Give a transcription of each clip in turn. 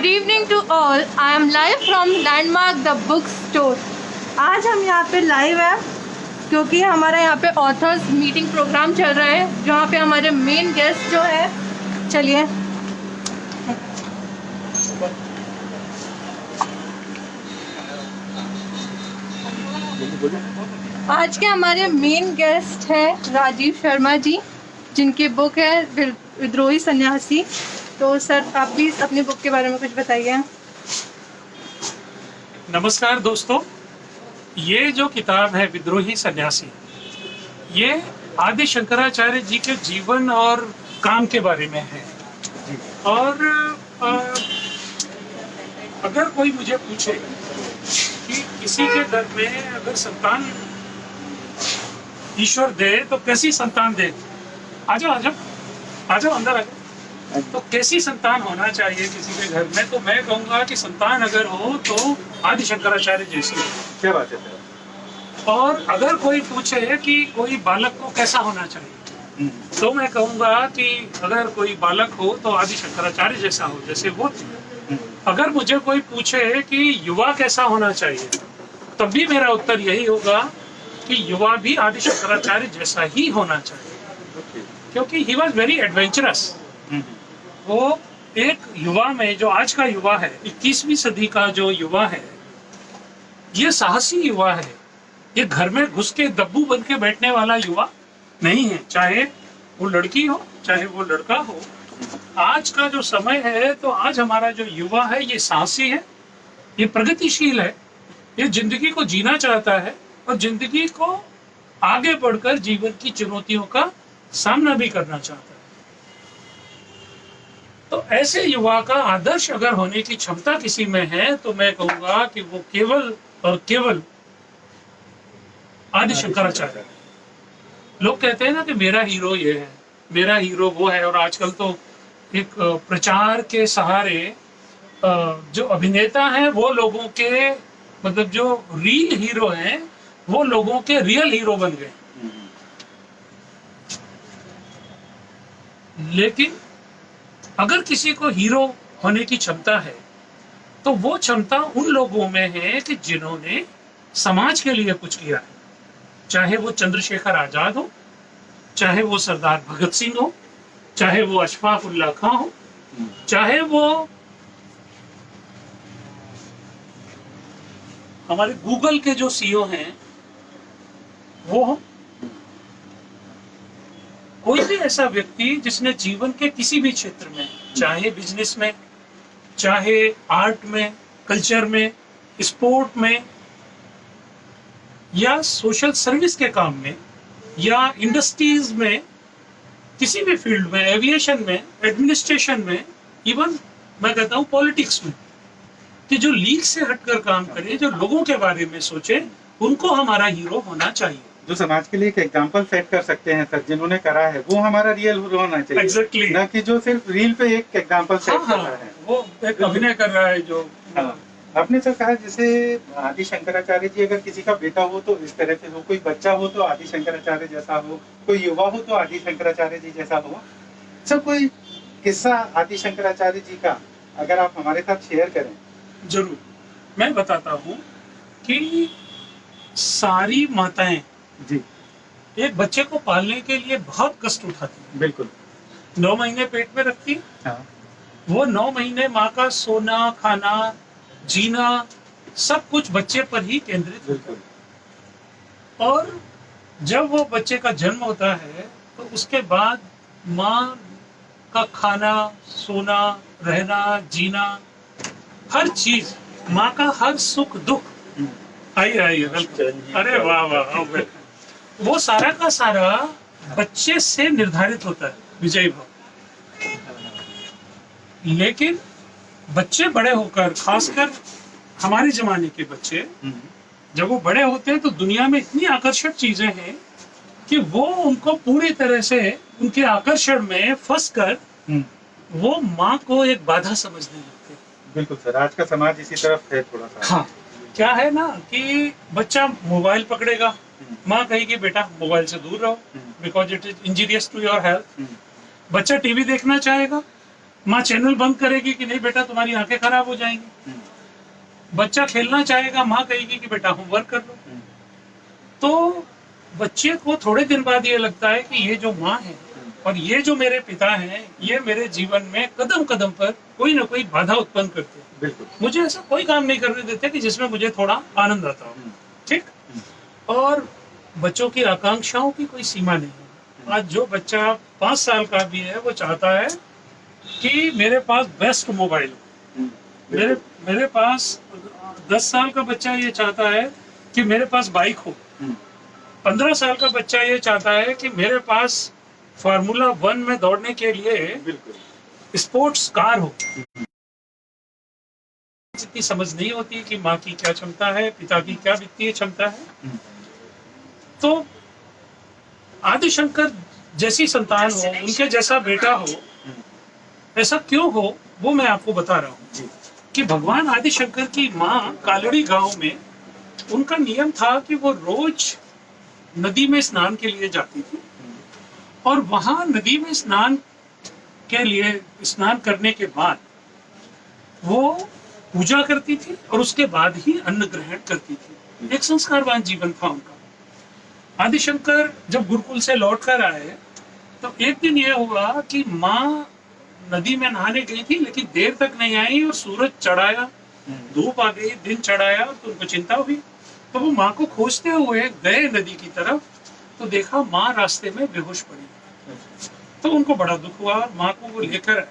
Good evening to all. I am live from Landmark the book store. आज हम यहाँ पे लाइव है क्योंकि हमारा यहाँ पे ऑथर्स मीटिंग प्रोग्राम चल रहा है जहाँ पे हमारे मेन गेस्ट जो है, चलिए आज के हमारे मेन गेस्ट हैं राजीव शर्मा जी, जिनकी बुक है विद्रोही सन्यासी। तो सर आप प्लीज अपनी बुक के बारे में कुछ बताइए। नमस्कार दोस्तों, ये जो किताब है विद्रोही सन्यासी, ये आदि शंकराचार्य जी के जीवन और काम के बारे में है। और अगर कोई मुझे पूछे कि किसी के घर में अगर संतान ईश्वर दे तो कैसी संतान दे, आ जाओ अंदर आ जाओ। तो कैसी संतान होना चाहिए किसी के घर में, तो मैं कहूँगा कि संतान अगर हो तो आदि शंकराचार्य जैसी हो। क्या बात है। और अगर कोई पूछे कि कोई बालक को कैसा होना चाहिए, तो मैं कहूँगा कि अगर कोई बालक हो तो आदि शंकराचार्य जैसा हो, जैसे वो थे। अगर मुझे कोई पूछे कि युवा कैसा होना चाहिए, तब भी मेरा उत्तर यही होगा कि युवा भी आदि शंकराचार्य जैसा ही होना चाहिए, क्योंकि ही वॉज वेरी एडवेंचरस। वो एक युवा में, जो आज का युवा है, 21वीं सदी का जो युवा है, ये साहसी युवा है। ये घर में घुस के दब्बू बन के बैठने वाला युवा नहीं है, चाहे वो लड़की हो चाहे वो लड़का हो। आज का जो समय है, तो आज हमारा जो युवा है ये साहसी है, ये प्रगतिशील है, ये जिंदगी को जीना चाहता है और जिंदगी को आगे बढ़कर जीवन की चुनौतियों का सामना भी करना चाहता है। तो ऐसे युवा का आदर्श अगर होने की क्षमता किसी में है, तो मैं कहूंगा कि वो केवल और केवल आदि शंकराचार्य। लोग कहते हैं ना कि मेरा हीरो ये है, मेरा हीरो वो है। और आजकल तो एक प्रचार के सहारे जो अभिनेता हैं वो लोगों के, मतलब जो रियल हीरो हैं वो लोगों के रियल हीरो बन गए। लेकिन अगर किसी को हीरो होने की क्षमता है, तो वो क्षमता उन लोगों में है कि जिन्होंने समाज के लिए कुछ किया है। चाहे वो चंद्रशेखर आजाद हो, चाहे वो सरदार भगत सिंह हो, चाहे वो अशफाक उल्लाह खां हो, चाहे वो हमारे गूगल के जो सीईओ हैं वो हो, कोई भी ऐसा व्यक्ति जिसने जीवन के किसी भी क्षेत्र में, चाहे बिजनेस में, चाहे आर्ट में, कल्चर में, स्पोर्ट में, या सोशल सर्विस के काम में, या इंडस्ट्रीज में, किसी भी फील्ड में, एविएशन में, एडमिनिस्ट्रेशन में, इवन मैं कहता हूँ पॉलिटिक्स में, कि जो लीग से हटकर काम करे, जो लोगों के बारे में सोचे, उनको हमारा हीरो होना चाहिए। जो समाज के लिए एक एग्जाम्पल सेट कर सकते हैं सर, जिन्होंने करा है, वो हमारा रियल हीरो होना चाहिए। Exactly. ना कि जो सिर्फ रील पे एक एग्जाम्पल सेट कर रहा है, वो एक अभिनय कर रहा है जो। आपने सर कहा जैसे आदि शंकराचार्य जी, अगर किसी का बेटा हो तो इस तरह से हो, कोई बच्चा हो तो आदि शंकराचार्य जैसा हो, कोई युवा हो तो आदि शंकराचार्य जी जैसा हो। सर कोई किस्सा आदि शंकराचार्य जी का अगर आप हमारे साथ शेयर करें। जरूर, मैं बताता हूँ कि सारी माताएं जी एक बच्चे को पालने के लिए बहुत कष्ट उठाती। बिल्कुल। 9 महीने पेट में रखती। हाँ। वो 9 महीने माँ का सोना, खाना, जीना, सब कुछ बच्चे पर ही केंद्रित होता है। और जब वो बच्चे का जन्म होता है, तो उसके बाद माँ का खाना, सोना, रहना, जीना, हर चीज, माँ का हर सुख दुख, आइए अरे वाह वाह, वो सारा का सारा बच्चे से निर्धारित होता है, विजय भाव। लेकिन बच्चे बड़े होकर, खासकर हमारे जमाने के बच्चे, जब वो बड़े होते हैं तो दुनिया में इतनी आकर्षक चीजें हैं कि वो उनको पूरी तरह से उनके आकर्षण में फंस कर वो माँ को एक बाधा समझने लगते हैं। बिल्कुल सर, आज का समाज इसी तरफ है थोड़ा सा। हाँ, क्या है ना कि बच्चा मोबाइल पकड़ेगा, माँ कहेगी बेटा मोबाइल से दूर रहो, because it is injurious to your health. बच्चा टीवी देखना चाहेगा, माँ चैनल बंद करेगी कि नहीं बेटा तुम्हारी आंखें खराब हो जाएंगी। बच्चा खेलना चाहेगा, माँ कहेगी कि बेटा होमवर्क कर लो। तो बच्चे को थोड़े दिन बाद ये लगता है कि ये जो माँ है और ये जो मेरे पिता हैं, ये मेरे जीवन में कदम कदम पर कोई ना कोई बाधा उत्पन्न करते हैं। बिल्कुल। मुझे ऐसा कोई काम नहीं करने देते कि जिसमें मुझे थोड़ा आनंद आता हो। ठीक। और बच्चों की आकांक्षाओं की कोई सीमा नहीं है। आज जो बच्चा 5 साल का भी है वो चाहता है कि मेरे पास बेस्ट मोबाइल हो। मेरे पास 10 साल का बच्चा ये चाहता है कि मेरे पास बाइक हो। 15 साल का बच्चा ये चाहता है कि मेरे पास फार्मूला 1 में दौड़ने के लिए स्पोर्ट्स कार हो। इतनी समझ नहीं होती कि माँ की क्या क्षमता है, पिता की क्या वित्तीय क्षमता है। तो आदिशंकर जैसी संतान हो, उनके जैसा बेटा हो, ऐसा क्यों हो वो मैं आपको बता रहा हूँ कि भगवान आदिशंकर की माँ कालड़ी गांव में उनका नियम था कि वो रोज नदी में स्नान के लिए जाती थी और वहां नदी में स्नान के लिए स्नान करने के बाद वो पूजा करती थी और उसके बाद ही अन्न ग्रहण करती थी। एक संस्कारवान जीवन था उनका। आदिशंकर जब गुरुकुल से लौट कर आए तो एक दिन यह हुआ कि माँ नदी में नहाने गई थी लेकिन देर तक नहीं आई और सूरज चढ़ाया, धूप आ गई, दिन चढ़ाया, तो उनको चिंता हुई। तो वो माँ को खोजते हुए गए नदी की तरफ, तो देखा माँ रास्ते में बेहोश पड़ी। तो उनको बड़ा दुख हुआ, माँ को वो लेकर आए।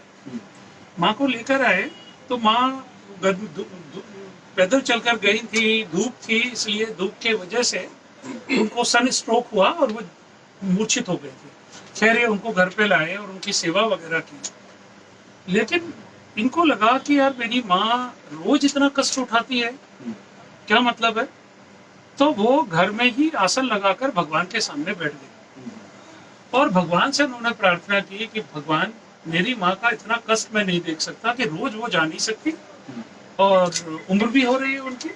माँ को लेकर आए तो माँ पैदल चलकर गई थी, धूप थी, इसलिए धूप के वजह से उनको सन स्ट्रोक हुआ और वो मूर्छित हो गए थे। खैर उनको घर पे लाए और उनकी सेवा वगैरह की। लेकिन इनको लगा कि यार मेरी माँ रोज इतना कष्ट उठाती है, क्या मतलब है। तो वो घर में ही आसन लगाकर भगवान के सामने बैठ गए और भगवान से उन्होंने प्रार्थना की कि भगवान मेरी माँ का इतना कष्ट मैं नहीं देख सकता कि रोज वो जा नहीं सकती और उम्र भी हो रही है उनकी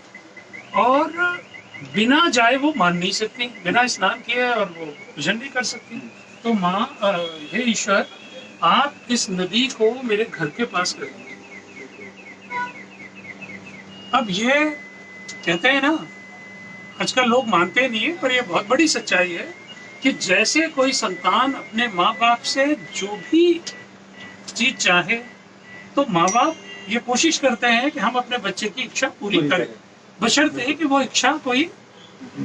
और बिना जाए वो मान नहीं सकती, बिना स्नान किए और वो भोजन नहीं कर सकती। तो माँ, हे ईश्वर, आप इस नदी को मेरे घर के पास कर दीजिए। अब ये कहते हैं ना, आजकल लोग मानते नहीं है पर ये बहुत बड़ी सच्चाई है कि जैसे कोई संतान अपने माँ बाप से जो भी चीज चाहे तो माँ बाप ये कोशिश करते हैं कि हम अपने बच्चे की इच्छा पूरी करें, बशर्ते कि वो इच्छा कोई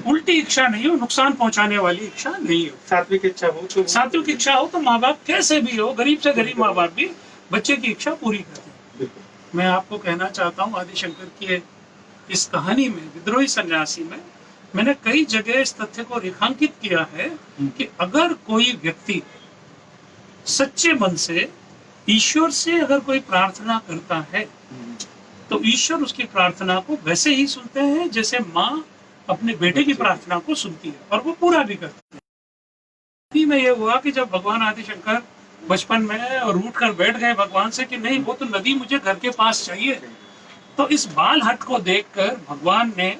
उल्टी इच्छा नहीं हो, नुकसान पहुंचाने वाली इच्छा नहीं हो। सात्विक इच्छा हो तो सात्विक इच्छा हो तो माँ बाप कैसे भी हो, गरीब से गरीब माँ बाप भी बच्चे की इच्छा पूरी करते हैं। मैं आपको कहना चाहता हूँ आदिशंकर की इस कहानी में, विद्रोही सन्यासी में, मैंने कई जगह इस तथ्य को रेखांकित किया है कि अगर कोई व्यक्ति सच्चे मन से ईश्वर से अगर कोई प्रार्थना करता है तो ईश्वर उसकी प्रार्थना को वैसे ही सुनते हैं जैसे माँ अपने बेटे की प्रार्थना को सुनती है और वो पूरा भी करती है। में ये हुआ कि जब भगवान आदिशंकर बचपन में और उठ कर बैठ गए भगवान से कि नहीं, वो तो नदी मुझे घर के पास चाहिए, तो इस बाल हट को देखकर भगवान ने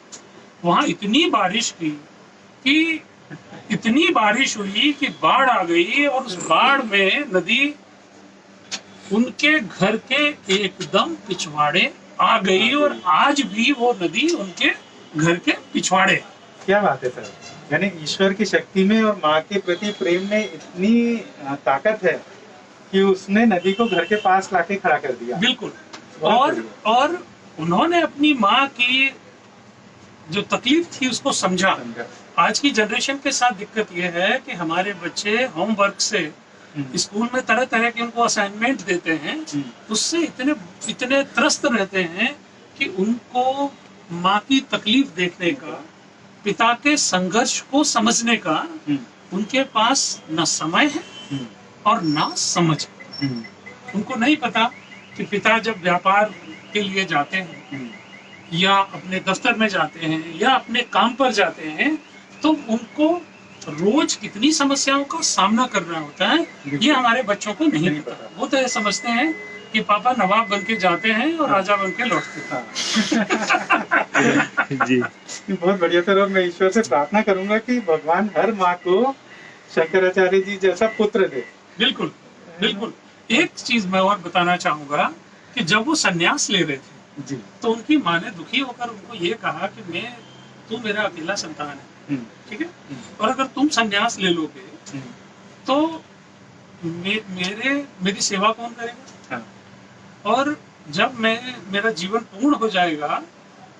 वहां इतनी बारिश की कि इतनी बारिश हुई कि बाढ़ आ गई और उस बाढ़ में नदी उनके घर के एकदम पिछवाड़े आ गई और आज भी वो नदी उनके घर के पिछवाड़े। क्या बात है सर, यानी ईश्वर की शक्ति में और माँ के प्रति प्रेम में इतनी ताकत है कि उसने नदी को घर के पास लाके खड़ा कर दिया। बिल्कुल। और उन्होंने अपनी माँ की जो तकलीफ थी उसको समझा। आज की जनरेशन के साथ दिक्कत यह है कि हमारे बच्चे होमवर्क से स्कूल में तरह तरह के उनको असाइनमेंट देते हैं, उससे इतने त्रस्त रहते हैं कि उनको माँ की तकलीफ देखने का, पिता के संघर्ष को समझने का उनके पास न समय है और न समझ। उनको नहीं पता कि पिता जब व्यापार के लिए जाते हैं या अपने दफ्तर में जाते हैं या अपने काम पर जाते हैं तो उनको रोज कितनी समस्याओं का सामना करना होता है, ये हमारे बच्चों को नहीं पता। वो तो ये समझते हैं कि पापा नवाब बन के जाते हैं और राजा बन के लौटते हैं। जी, बहुत बढ़िया सर। और मैं ईश्वर से प्रार्थना करूंगा कि भगवान हर माँ को शंकराचार्य जी जैसा पुत्र दे। बिल्कुल बिल्कुल, एक चीज मैं और बताना चाहूंगा कि जब वो संन्यास ले रहे थे जी। तो उनकी माँ ने दुखी होकर उनको ये कहा कि तू मेरा अकेला संतान है, हम्म, ठीक है, और अगर तुम संन्यास ले लोगे हम्म, तो मेरी सेवा कौन करेगा, हाँ, और जब मेरा जीवन पूर्ण हो जाएगा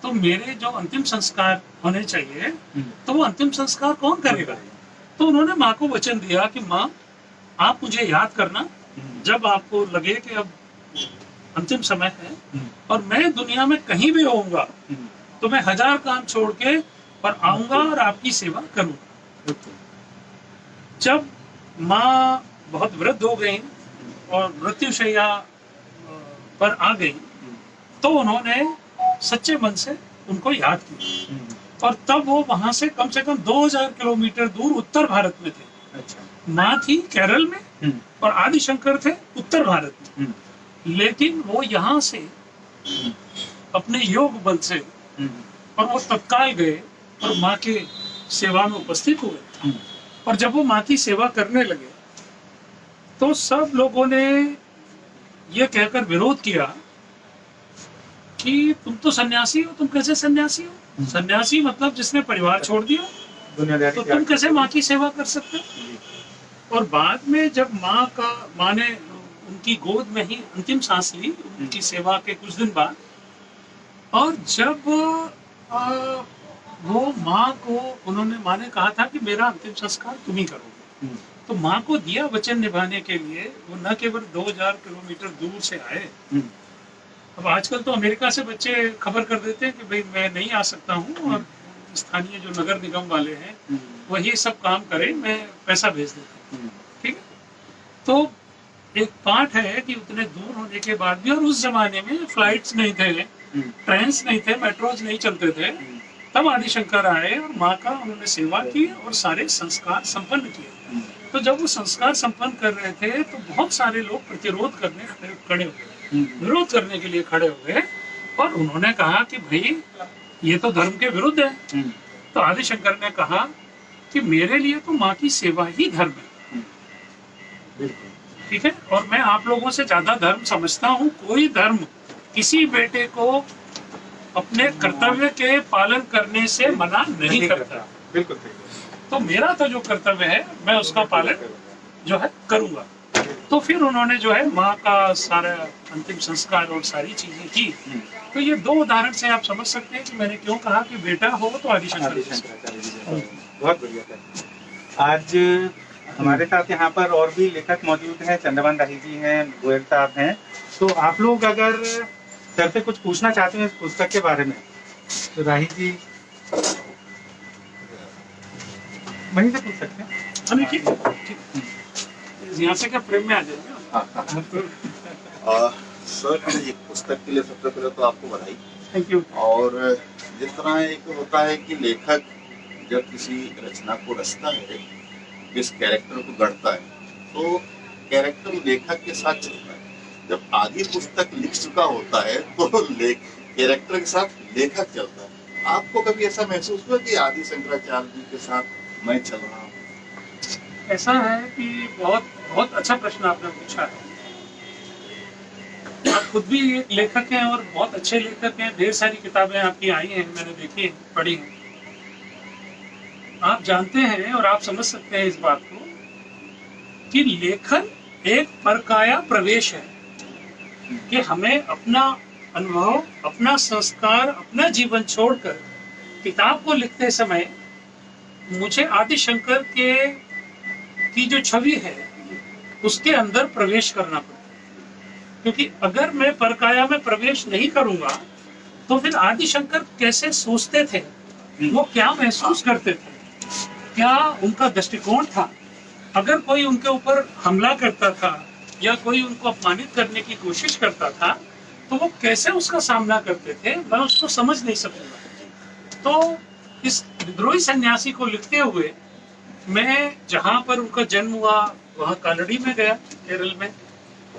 तो मेरे जो अंतिम संस्कार होने चाहिए तो वो अंतिम संस्कार कौन करेगा। तो उन्होंने माँ को वचन दिया कि माँ, आप मुझे याद करना जब आपको लगे कि अब अंतिम समय है और मैं दुनिया में कहीं भी होऊंगा तो मैं 1000 काम छोड़ के और आऊंगा और आपकी सेवा करूंगा। जब माँ बहुत वृद्ध हो गई और मृत्युशैया पर आ गई तो उन्होंने सच्चे मन से उनको याद किया और तब वो वहां से कम 2000 किलोमीटर दूर उत्तर भारत में थे। अच्छा। माँ थी केरल में और आदि शंकर थे उत्तर भारत में, लेकिन वो यहाँ से अपने योग बल से और वो तत्काल गए और माँ के सेवा में उपस्थित हुए। और जब वो माँ की सेवा करने लगे तो सब लोगों ने ये कहकर विरोध किया कि तुम तो सन्यासी हो, तुम कैसे सन्यासी हो, सन्यासी मतलब जिसने परिवार छोड़ दिया, तो तुम कैसे माँ की सेवा कर सकते हो। और बाद में जब माँ ने उनकी गोद में ही अंतिम सांस ली उनकी सेवा के कुछ दिन बाद, और जब वो माँ ने कहा था कि मेरा अंतिम संस्कार तुम ही करोगे, तो माँ को दिया वचन निभाने के लिए वो न केवल 2000 किलोमीटर दूर से आए। अब आजकल तो अमेरिका से बच्चे खबर कर देते हैं कि भाई मैं नहीं आ सकता हूँ, और स्थानीय जो नगर निगम वाले हैं वही सब काम करें, मैं पैसा भेज देता हूँ, ठीक है। तो एक पाठ है कि उतने दूर होने के बाद भी, और उस जमाने में फ्लाइट्स नहीं थे, ट्रेन्स नहीं थे, मेट्रोज नहीं चलते थे, तब आदि शंकर आए और माँ का उन्होंने सेवा की और सारे संस्कार संपन्न किए। तो जब वो संस्कार संपन्न कर रहे थे तो बहुत सारे लोग प्रतिरोध करने खड़े हुए, विरोध करने के लिए खड़े हुए, और उन्होंने कहा कि भाई ये तो धर्म के विरुद्ध है। तो आदि शंकर ने कहा कि मेरे लिए तो माँ की सेवा ही धर्म है, ठीक है, और मैं आप लोगों से ज्यादा धर्म समझता हूँ। कोई धर्म किसी बेटे को अपने कर्तव्य के पालन करने से मना नहीं करता। बिल्कुल। तो मेरा तो जो कर्तव्य है मैं उसका पालन जो है करूंगा। तो फिर उन्होंने जो है माँ का सारा अंतिम संस्कार और सारी चीजें की। तो ये 2 उदाहरण से आप समझ सकते हैं कि मैंने क्यों कहा कि बेटा हो तो आदि शंकराचार्य जी। बहुत बढ़िया था। आज हमारे साथ यहाँ पर और भी लेखक मौजूद हैं, चंद्रभान राही जी हैं, गोयल साहब हैं। तो आप लोग अगर सर से कुछ पूछना चाहते हैं इस पुस्तक के बारे में तो राही जी वहीं से पूछ सकते हैं। ठीक, यहाँ से क्या प्रेम में आ जाएगा। सर, ये पुस्तक के लिए सबसे पहले तो आपको बधाई। Thank you. और जिस तरह एक होता है कि लेखक जब किसी रचना को रचता है, जिस कैरेक्टर को गढ़ता है, तो कैरेक्टर लेखक के साथ चलता है। जब आदि पुस्तक लिख चुका होता है तो कैरेक्टर के साथ लेखक चलता है। आपको कभी ऐसा महसूस हुआ कि आदि शंकराचार्य जी के साथ मैं चल रहा हूँ? ऐसा है कि बहुत अच्छा प्रश्न आपने पूछा है। आप खुद भी एक लेखक हैं और बहुत अच्छे लेखक हैं, ढेर सारी किताबें आपकी आई हैं, मैंने देखी हैं, पढ़ी हैं। आप जानते हैं और आप समझ सकते हैं इस बात को कि लेखन एक परकाया प्रवेश है, कि हमें अपना अनुभव, अपना संस्कार, अपना जीवन छोड़कर किताब को लिखते समय मुझे आदि शंकर की जो छवि है उसके अंदर प्रवेश करना पड़ता है। क्योंकि अगर मैं परकाया में प्रवेश नहीं करूंगा तो फिर आदि शंकर कैसे सोचते थे, वो क्या महसूस करते थे, क्या उनका दृष्टिकोण था। अगर कोई उनके ऊपर हमला करता था या कोई उनको अपमानित करने की कोशिश करता था तो वो कैसे उसका सामना करते थे, मैं उसको समझ नहीं सकूंगा। तो इस विद्रोही सन्यासी को लिखते हुए मैं जहाँ पर उनका जन्म हुआ वहाँ कानड़ी में गया, केरल में,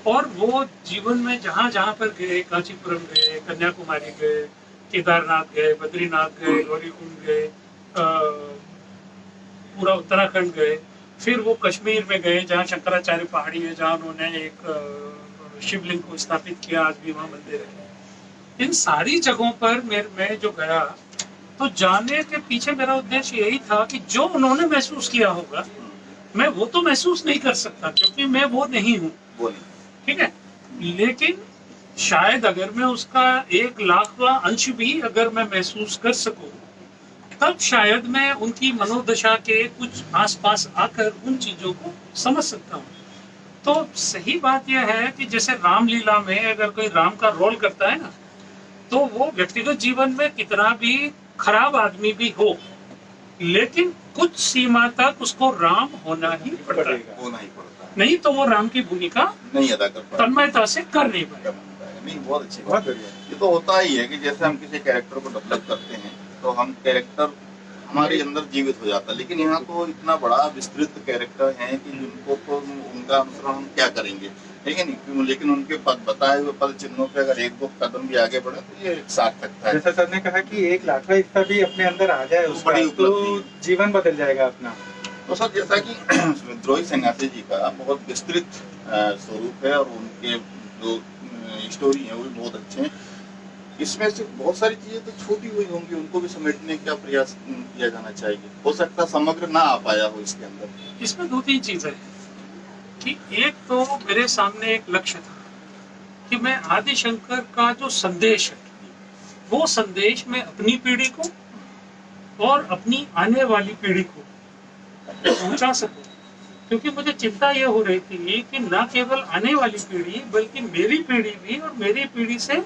और वो जीवन में जहाँ जहाँ पर गए, कांचीपुरम गए, कन्याकुमारी गए, केदारनाथ गए, बद्रीनाथ गए, गौरीकुंड गए, पूरा उत्तराखंड गए, फिर वो कश्मीर में गए जहाँ शंकराचार्य पहाड़ी है, जहाँ उन्होंने एक शिवलिंग को स्थापित किया, आज भी वहाँ मंदिर है। इन सारी जगहों पर मैं जो गया, तो जाने के पीछे मेरा उद्देश्य यही था कि जो उन्होंने महसूस किया होगा मैं वो तो महसूस नहीं कर सकता, क्योंकि मैं वो नहीं हूँ, ठीक है। लेकिन शायद अगर मैं उसका 1,00,000वां अंश भी अगर मैं महसूस कर सकूं, तब शायद मैं उनकी मनोदशा के कुछ आसपास आकर उन चीजों को समझ सकता हूँ। तो सही बात यह है कि जैसे रामलीला में अगर कोई राम का रोल करता है ना, तो वो व्यक्तिगत जीवन में कितना भी खराब आदमी भी हो, लेकिन कुछ सीमा तक उसको राम होना ही पड़ता है, होना ही पड़ता है, नहीं तो वो राम की भूमिका नहीं अदा कर पाएगा, तन्मयता से कर नहीं पाएगा। नहीं, बहुत अच्छी बात है। ये तो होता ही है कि जैसे हम किसी कैरेक्टर को डेवलप करते हैं तो हम कैरेक्टर हमारे अंदर जीवित हो जाता है, लेकिन यहाँ तो इतना बड़ा विस्तृत कैरेक्टर है कि उनको तो उनका अनुसरण हम क्या करेंगे, ठीक है नहीं, लेकिन उनके पद बताए हुए पद चिन्हों पे अगर 1-2 कदम भी आगे बढ़े तो ये सार्थकता है। जैसा सर ने कहा कि 1,00,000वां हिस्सा भी अपने अंदर आ जाए उसका, बड़ी तो उपलब्धि। जीवन बदल जाएगा अपना। तो सर जैसा कि विद्रोही सन्यासी जी का बहुत विस्तृत स्वरूप है और उनके जो स्टोरी है वो भी बहुत अच्छे हैं, इसमें से बहुत सारी चीजें तो छोटी हुई होंगी, उनको भी समेटने का प्रयास किया जाना चाहिए, हो सकता समग्र ना आ पाया हो इसके अंदर। इसमें 2-3 चीजें हैं कि एक तो मेरे सामने एक लक्ष्य था कि मैं आदि शंकर का जो संदेश है वो संदेश में अपनी पीढ़ी को और अपनी आने वाली पीढ़ी को पहुंचा सकूं, क्योंकि मुझे चिंता ये हो रही थी कि न केवल आने वाली पीढ़ी बल्कि मेरी पीढ़ी भी और मेरी पीढ़ी से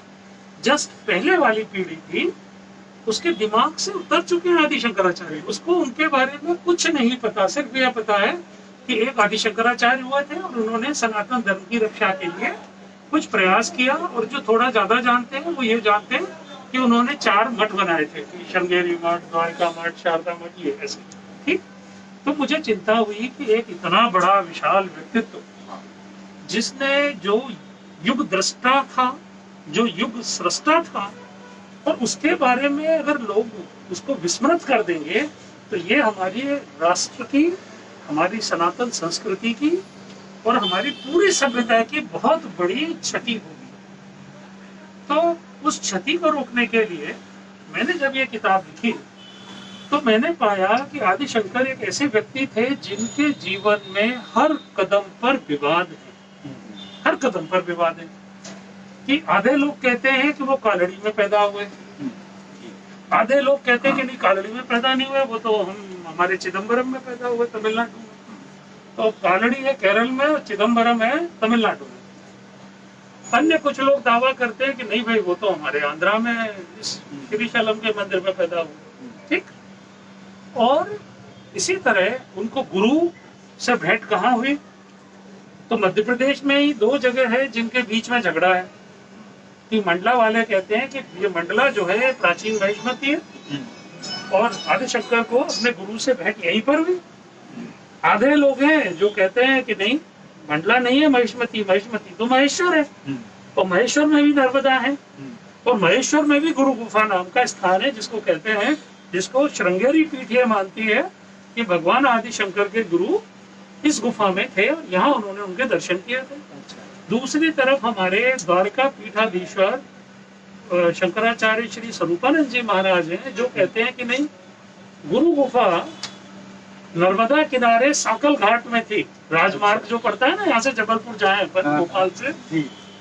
जस्ट पहले वाली पीढ़ी भी उसके दिमाग से उतर चुके हैं आदि शंकराचार्य, उसको उनके बारे में कुछ नहीं पता। सिर्फ यह पता है कि एक आदि शंकराचार्य हुए थे और उन्होंने सनातन धर्म की रक्षा के लिए कुछ प्रयास किया, और जो थोड़ा ज्यादा जानते हैं वो ये जानते हैं कि उन्होंने 4 मठ बनाए थे, श्रृंगेरी मठ, द्वारका मठ, शारदा मठ, ये ऐसे, ठीक। तो मुझे चिंता हुई कि एक इतना बड़ा विशाल व्यक्तित्व जिसने जो युग दृष्टा था, जो युग सृष्टा था, और उसके बारे में अगर लोग उसको विस्मृत कर देंगे तो ये हमारी राष्ट्र की, हमारी सनातन संस्कृति की और हमारी पूरी सभ्यता की बहुत बड़ी क्षति होगी। तो उस क्षति को रोकने के लिए मैंने जब ये किताब लिखी तो मैंने पाया कि आदि शंकर एक ऐसे व्यक्ति थे जिनके जीवन में हर कदम पर विवाद है, हर कदम पर विवाद है। कि आधे लोग कहते हैं कि वो कालड़ी में पैदा हुए, आधे लोग कहते हैं कि नहीं कालड़ी में पैदा नहीं हुए, वो तो हमारे चिदम्बरम में पैदा हुए, तमिलनाडु में। तो कालड़ी है केरल में और चिदम्बरम है तमिलनाडु में। अन्य कुछ लोग दावा करते हैं कि नहीं भाई वो तो हमारे आंध्रा में इस श्रीशैलम के मंदिर में पैदा हुए, ठीक। और इसी तरह उनको गुरु से भेंट कहाँ हुई, तो मध्य प्रदेश में ही 2 जगह है जिनके बीच में झगड़ा है। कि मंडला वाले कहते हैं कि ये मंडला जो है प्राचीन महिष्मती है और आदि शंकर को अपने गुरु से भेंट यहीं पर हुई। आधे लोग हैं जो कहते हैं कि नहीं मंडला नहीं है महिष्मती, महिष्मती तो महेश्वर है, और महेश्वर में भी नर्मदा है, और महेश्वर में भी गुरु गुफा नाम का स्थान है जिसको कहते हैं, जिसको श्रृंगेरी पीठ ये मानती है कि भगवान आदि शंकर के गुरु इस गुफा में थे और यहाँ उन्होंने उनके दर्शन किए थे। दूसरी तरफ हमारे द्वारका पीठाधीश्वर शंकराचार्य श्री स्वरूपानंद जी महाराज हैं जो कहते हैं कि नहीं गुरु गुफा नर्मदा किनारे साकल घाट में थी। राजमार्ग जो पड़ता है ना, यहाँ से जबलपुर जाए अपन भोपाल से,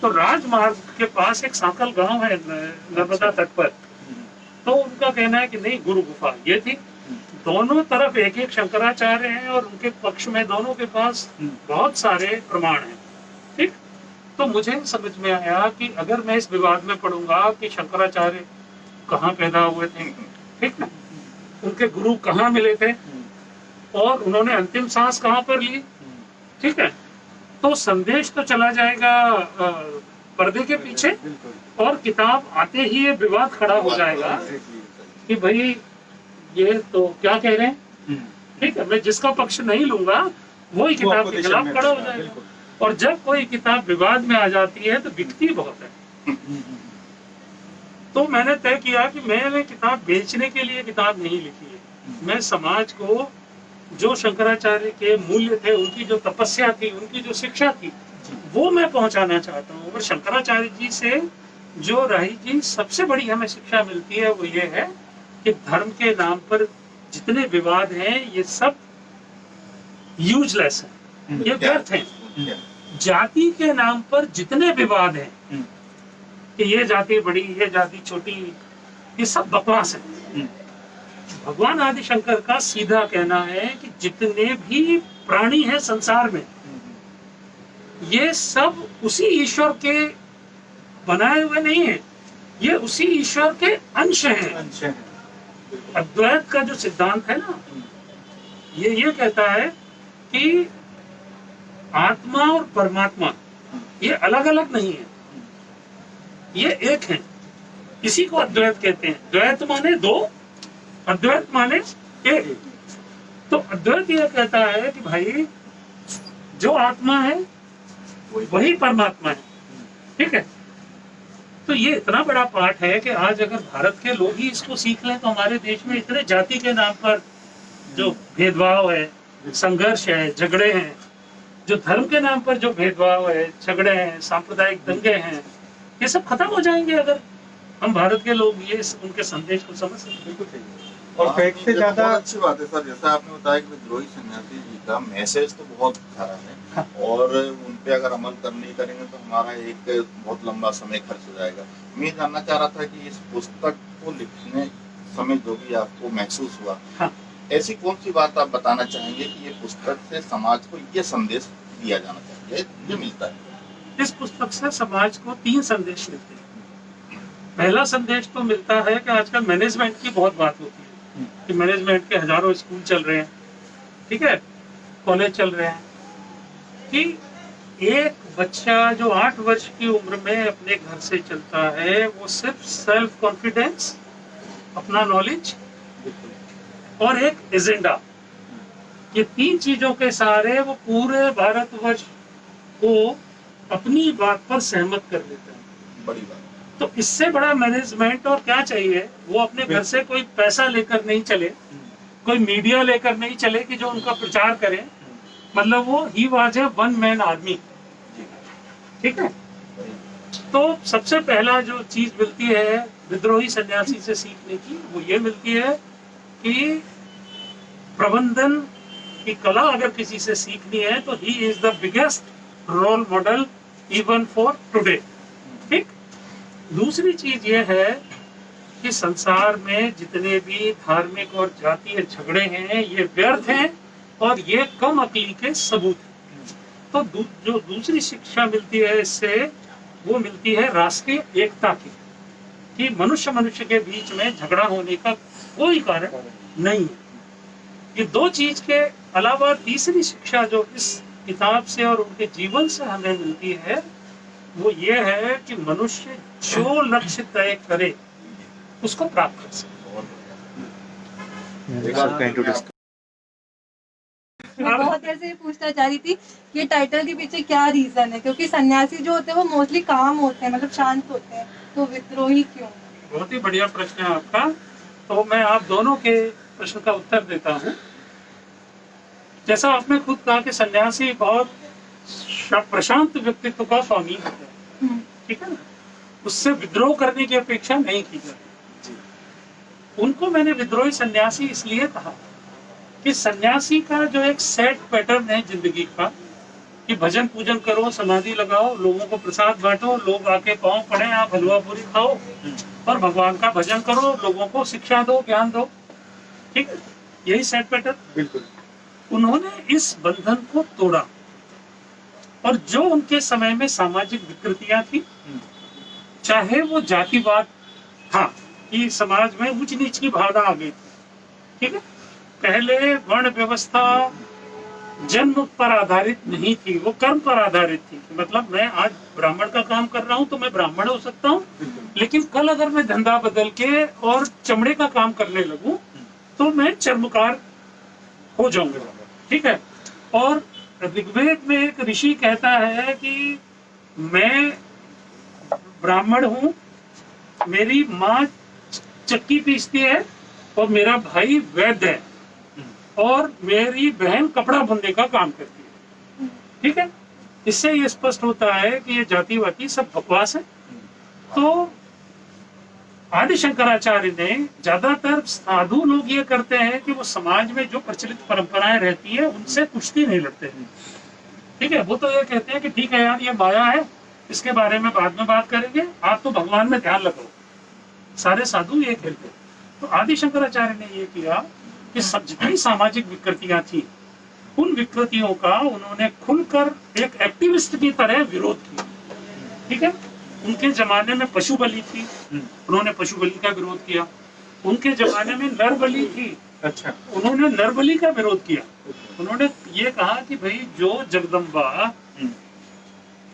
तो राजमार्ग के पास एक साकल गांव है नर्मदा तट पर। तो उनका कहना है कि नहीं गुरु गुफा ये थी। दोनों तरफ एक एक शंकराचार्य हैं और उनके पक्ष में दोनों के पास बहुत सारे प्रमाण हैं, ठीक। तो मुझे समझ में आया कि अगर मैं इस विवाद में पढ़ूंगा कि शंकराचार्य कहाँ पैदा हुए थे, ठीक ना, उनके गुरु कहाँ मिले थे और उन्होंने अंतिम सांस कहाँ पर ली, ठीक है, तो संदेश तो चला जाएगा पर्दे के पीछे और किताब आते ही ये विवाद खड़ा हो जाएगा कि भाई ये तो क्या कह रहे हैं, ठीक है। मैं जिसका पक्ष नहीं लूंगा वही किताब के खिलाफ खड़ा हो जाएगा। और जब कोई किताब विवाद में आ जाती है तो बिकती बहुत है। तो मैंने तय किया कि मैंने किताब बेचने के लिए किताब नहीं लिखी है, मैं समाज को जो शंकराचार्य के मूल्य थे, उनकी जो तपस्या थी, उनकी जो शिक्षा थी, वो मैं पहुंचाना चाहता हूँ। और शंकराचार्य जी से जो राही जी सबसे बड़ी हमें शिक्षा मिलती है वो ये है कि धर्म के नाम पर जितने विवाद हैं ये सब यूजलेस है, ये व्यर्थ है। जाति के नाम पर जितने विवाद हैं कि ये जाति बड़ी, ये जाति छोटी, ये सब बकवास है। भगवान आदि शंकर का सीधा कहना है कि जितने भी प्राणी हैं संसार में, ये सब उसी ईश्वर के बनाए हुए नहीं है, ये उसी ईश्वर के अंश हैं। अद्वैत का जो सिद्धांत है ना, ये कहता है कि आत्मा और परमात्मा ये अलग अलग नहीं है, ये एक है। इसी को अद्वैत कहते हैं। द्वैत माने दो, अद्वैत माने एक। तो अद्वैत ये कहता है कि भाई जो आत्मा है वही परमात्मा है, ठीक है। तो ये इतना बड़ा पाठ है कि आज अगर भारत के लोग ही इसको सीख लें तो हमारे देश में इतने जाति के नाम पर जो भेदभाव है, संघर्ष है, झगड़े हैं, जो धर्म के नाम पर जो भेदभाव है, झगड़े हैं, सांप्रदायिक दंगे हैं, ये सब खत्म हो जाएंगे अगर हम भारत के लोग ये उनके संदेश को समझ सकें। बिल्कुल सही। और फैक्ट से ज्यादा बहुत अच्छी बात है सर, जैसा आपने बताया कि विद्रोही सन्यासी जी का मैसेज तो बहुत खरा है, और उन पे अगर अमल नहीं करेंगे तो हमारा एक बहुत लंबा समय खर्च हो जाएगा। मैं जानना चाह रहा था कि इस पुस्तक को लिखने समय जो भी आपको महसूस हुआ, ऐसी कौन सी बात आप बताना चाहेंगे कि ये पुस्तक से समाज को ये संदेश दिया जाना चाहिए, ये मिलता है? इस पुस्तक से समाज को 3 संदेश मिलते हैं। पहला संदेश तो मिलता है कि आजकल मैनेजमेंट की बहुत बात होती है कि मैनेजमेंट के हजारों स्कूल चल रहे हैं, ठीक है, कॉलेज चल रहे हैं, कि एक बच्चा जो 8 वर्ष की उम्र में अपने घर से चलता है, वो सिर्फ सेल्फ कॉन्फिडेंस, अपना नॉलेज और एक एजेंडा, ये 3 चीजों के सहारे वो पूरे भारतवर्ष को अपनी बात पर सहमत कर लेता है। बड़ी बात। तो इससे बड़ा मैनेजमेंट और क्या चाहिए? वो अपने घर से कोई पैसा लेकर नहीं चले, कोई मीडिया लेकर नहीं चले कि जो उनका प्रचार करे, मतलब वो he was a one man army, ठीक है। तो सबसे पहला जो चीज मिलती है विद्रोही सन्यासी से सीखने की, वो ये मिलती है कि प्रबंधन की कला अगर किसी से सीखनी है तो he is the biggest role model even for today, ठीक। दूसरी चीज ये है कि संसार में जितने भी धार्मिक और जातीय झगड़े हैं ये व्यर्थ हैं और ये कम अकली के सबूत हैं। तो जो दूसरी शिक्षा मिलती है इससे, वो मिलती है राष्ट्रीय एकता की, कि मनुष्य मनुष्य के बीच में झगड़ा होने का कोई कारण नहीं है। ये 2 चीज के अलावा तीसरी शिक्षा जो इस किताब से और उनके जीवन से हमें मिलती है वो ये है कि मनुष्य जो लक्ष्य तय करे उसको प्राप्त कर सके। मैं बहुत देर से ये पूछना चाह रही थी कि ये टाइटल के पीछे क्या रीजन है, क्योंकि सन्यासी जो होते हैं वो मोस्टली काम होते हैं, मतलब शांत होते हैं, तो विद्रोही क्यों? बहुत ही बढ़िया प्रश्न है आपका। तो मैं आप दोनों के प्रश्न का उत्तर देता हूँ। जैसा आपने खुद कहा कि सन्यासी बहुत प्रशांत व्यक्तित्व का स्वामी होता है, ठीक है ना, उससे विद्रोह करने की अपेक्षा नहीं की जाती। उनको मैंने विद्रोही सन्यासी इसलिए कहा कि सन्यासी का जो एक सेट पैटर्न है जिंदगी का, कि भजन पूजन करो, समाधि लगाओ, लोगों को प्रसाद बांटो, लोग आके पाँव पड़े, आप हलवा पूरी खाओ और भगवान का भजन करो, लोगों को शिक्षा दो, ज्ञान दो, ठीक है, यही सेट पैटर्न। बिल्कुल। उन्होंने इस बंधन को तोड़ा और जो उनके समय में सामाजिक विकृतियां थी, चाहे वो जातिवाद था कि समाज में ऊंच नीच की भावना आ गई थी, ठीक है। पहले वर्ण व्यवस्था जन्म पर आधारित नहीं थी, वो कर्म पर आधारित थी। मतलब मैं आज ब्राह्मण का काम कर रहा हूँ तो मैं ब्राह्मण हो सकता हूँ, लेकिन कल अगर मैं धंधा बदल के और चमड़े का काम करने लगूं तो मैं चर्मकार हो जाऊंगा, ठीक है। और ऋग्वेद में एक ऋषि कहता है कि मैं ब्राह्मण हूँ, मेरी माँ चक्की पीसती है और मेरा भाई वैद्य है, और मेरी बहन कपड़ा बुनने का काम करती है। ठीक है, इससे ये स्पष्ट होता है कि ये जातिवादी सब बकवास है। तो आदि शंकराचार्य ने, ज्यादातर साधु लोग ये करते हैं कि वो समाज में जो प्रचलित परंपराएं रहती है उनसे कुश्ती नहीं लड़ते हैं। ठीक है, वो तो ये कहते हैं कि ठीक है यार, ये माया है, इसके बारे में बाद में बात करेंगे, आप तो भगवान में ध्यान लगाओ। सारे साधु ये कहते हैं। तो आदि शंकराचार्य ने ये किया कि सब जितनी सामाजिक विकृतियां थी, उन विकृतियों का उन्होंने खुलकर एक एक्टिविस्ट की तरह विरोध किया। ठीक है, उनके जमाने में पशु बलि थी, उन्होंने पशु बलि का विरोध किया। उनके जमाने में नर बलि थी, अच्छा, उन्होंने नर बलि का विरोध किया। उन्होंने ये कहा कि भाई जो जगदम्बा